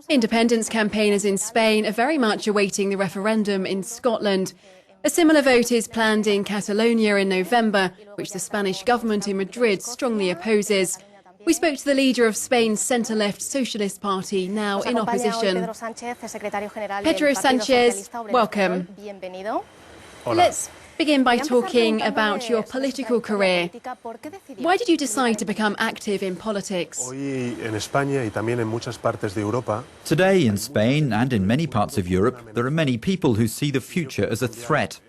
Independence campaigners in Spain are very much awaiting the referendum in Scotland. A similar vote is planned in Catalonia in November, which the Spanish government in Madrid strongly opposes. We spoke to the leader of Spain's centre-left Socialist Party, now in opposition. Pedro Sánchez, welcome. Let's begin by talking about your political career. Why did you decide to become active in politics? Today in Spain and in many parts of Europe, there are many people who see the future as a threat.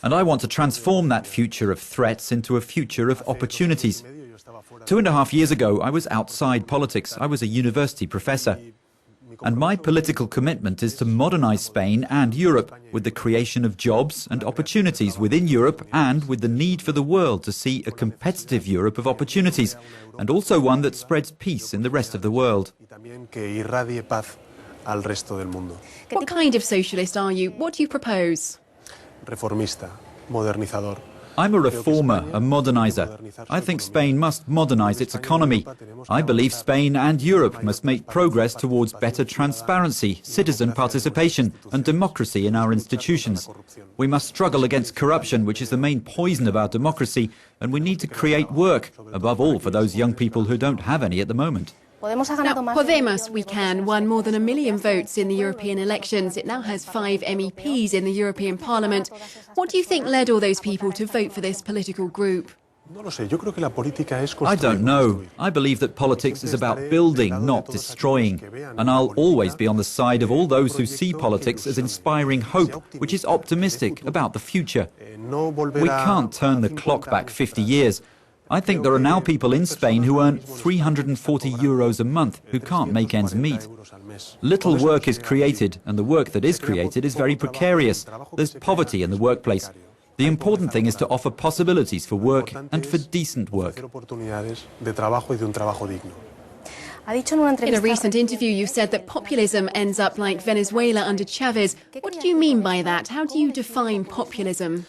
And I want to transform that future of threats into a future of opportunities. 2.5 years ago, I was outside politics. I was a university professor. And my political commitment is to modernize Spain and Europe with the creation of jobs and opportunities within Europe, and with the need for the world to see a competitive Europe of opportunities, and also one that spreads peace in the rest of the world. What kind of socialist are you? What do you propose? Reformista, modernizador. I'm a reformer, a modernizer. I think Spain must modernize its economy. I believe Spain and Europe must make progress towards better transparency, citizen participation and democracy in our institutions. We must struggle against corruption, which is the main poison of our democracy, and we need to create work, above all for those young people who don't have any at the moment. Now, Podemos, we can, won more than 1 million votes in the European elections. It now has 5 MEPs in the European Parliament. What do you think led all those people to vote for this political group? I don't know. I believe that politics is about building, not destroying. And I'll always be on the side of all those who see politics as inspiring hope, which is optimistic about the future. We can't turn the clock back 50 years. I think there are now people in Spain who earn 340 euros a month who can't make ends meet. Little work is created, and the work that is created is very precarious. There's poverty in the workplace. The important thing is to offer possibilities for work and for decent work. In a recent interview, you said that populism ends up like Venezuela under Chavez. What do you mean by that? How do you define populism?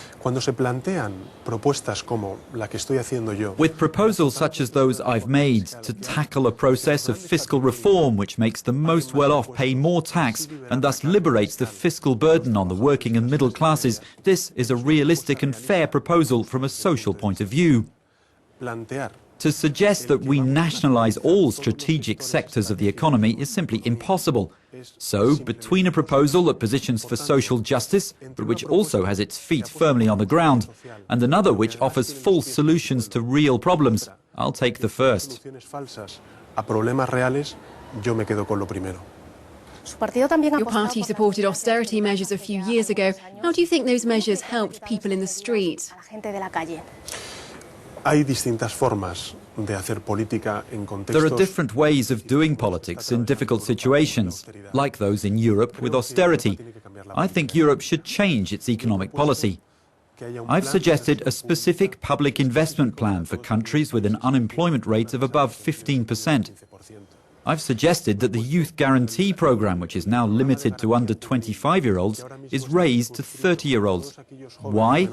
With proposals such as those I've made to tackle a process of fiscal reform which makes the most well-off pay more tax and thus liberates the fiscal burden on the working and middle classes, this is a realistic and fair proposal from a social point of view. To suggest that we nationalise all strategic sectors of the economy is simply impossible. So, between a proposal that positions for social justice, but which also has its feet firmly on the ground, and another which offers false solutions to real problems, I'll take the first. Your party supported austerity measures a few years ago. How do you think those measures helped people in the street? There are different ways of doing politics in difficult situations, like those in Europe with austerity. I think Europe should change its economic policy. I've suggested a specific public investment plan for countries with an unemployment rate of above 15%. I've suggested that the Youth Guarantee Programme, which is now limited to under 25-year-olds, is raised to 30-year-olds. Why?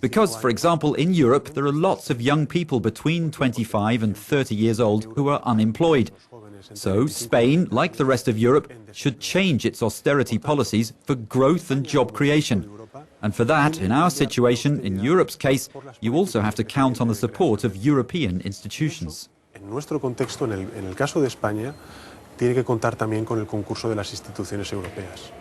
Because, for example, in Europe, there are lots of young people between 25 and 30 years old who are unemployed. So Spain, like the rest of Europe, should change its austerity policies for growth and job creation. And for that, in our situation, in Europe's case, you also have to count on the support of European institutions. En nuestro contexto, en el caso de España, tiene que contar también con el concurso de las instituciones europeas.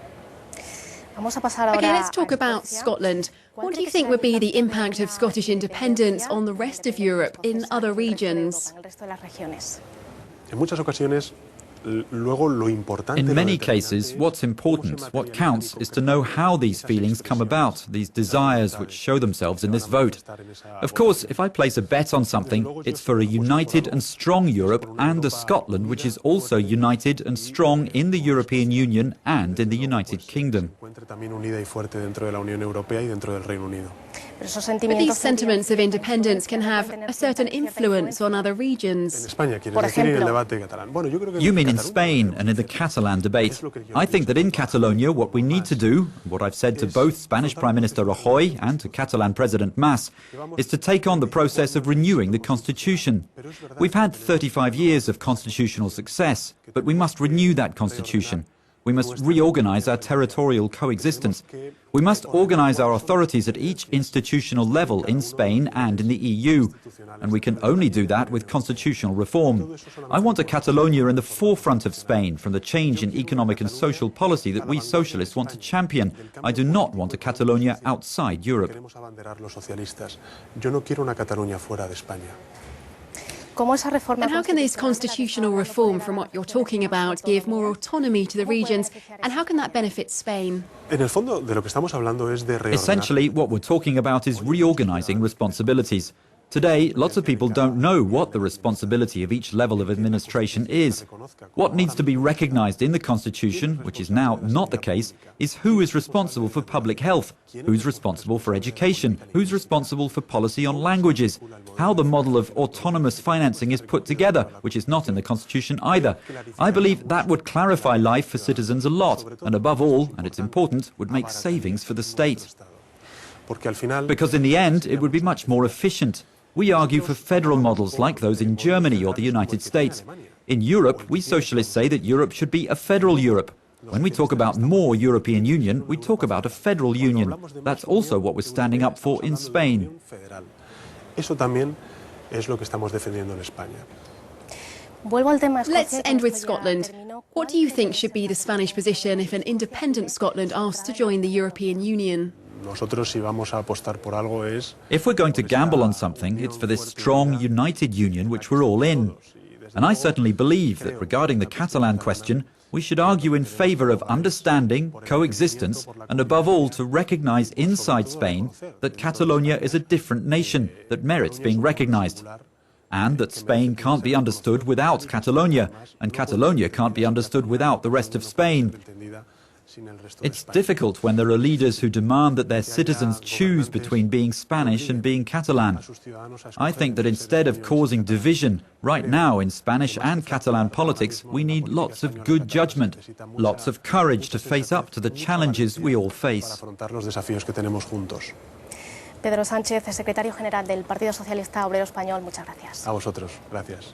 Okay, let's talk about Scotland. What do you think would be the impact of Scottish independence on the rest of Europe in other regions? En muchas ocasiones, in many cases, what's important, what counts, is to know how these feelings come about, these desires which show themselves in this vote. Of course, if I place a bet on something, it's for a united and strong Europe and a Scotland which is also united and strong in the European Union and in the United Kingdom. But these sentiments of independence can have a certain influence on other regions. You mean in Spain and in the Catalan debate? I think that in Catalonia what we need to do, what I've said to both Spanish Prime Minister Rajoy and to Catalan President Mas, is to take on the process of renewing the constitution. We've had 35 years of constitutional success, but we must renew that constitution. We must reorganize our territorial coexistence. We must organize our authorities at each institutional level in Spain and in the EU. And we can only do that with constitutional reform. I want a Catalonia in the forefront of Spain from the change in economic and social policy that we socialists want to champion. I do not want a Catalonia outside Europe. And how can this constitutional reform, from what you're talking about, give more autonomy to the regions, and how can that benefit Spain? Essentially, what we're talking about is reorganizing responsibilities. Today, lots of people don't know what the responsibility of each level of administration is. What needs to be recognized in the Constitution, which is now not the case, is who is responsible for public health, who's responsible for education, who's responsible for policy on languages, how the model of autonomous financing is put together, which is not in the Constitution either. I believe that would clarify life for citizens a lot, and above all, and it's important, would make savings for the state. Because in the end, it would be much more efficient. We argue for federal models like those in Germany or the United States. In Europe, we socialists say that Europe should be a federal Europe. When we talk about more European Union, we talk about a federal union. That's also what we're standing up for in Spain. Let's end with Scotland. What do you think should be the Spanish position if an independent Scotland asks to join the European Union? If we're going to gamble on something, it's for this strong, united union which we're all in. And I certainly believe that regarding the Catalan question, we should argue in favour of understanding, coexistence, and above all to recognise inside Spain that Catalonia is a different nation that merits being recognised. And that Spain can't be understood without Catalonia, and Catalonia can't be understood without the rest of Spain. It's difficult when there are leaders who demand that their citizens choose between being Spanish and being Catalan. I think that instead of causing division, right now in Spanish and Catalan politics, we need lots of good judgment, lots of courage to face up to the challenges we all face. Pedro Sánchez, secretario general del Partido Socialista Obrero Español, muchas gracias. A vosotros, gracias.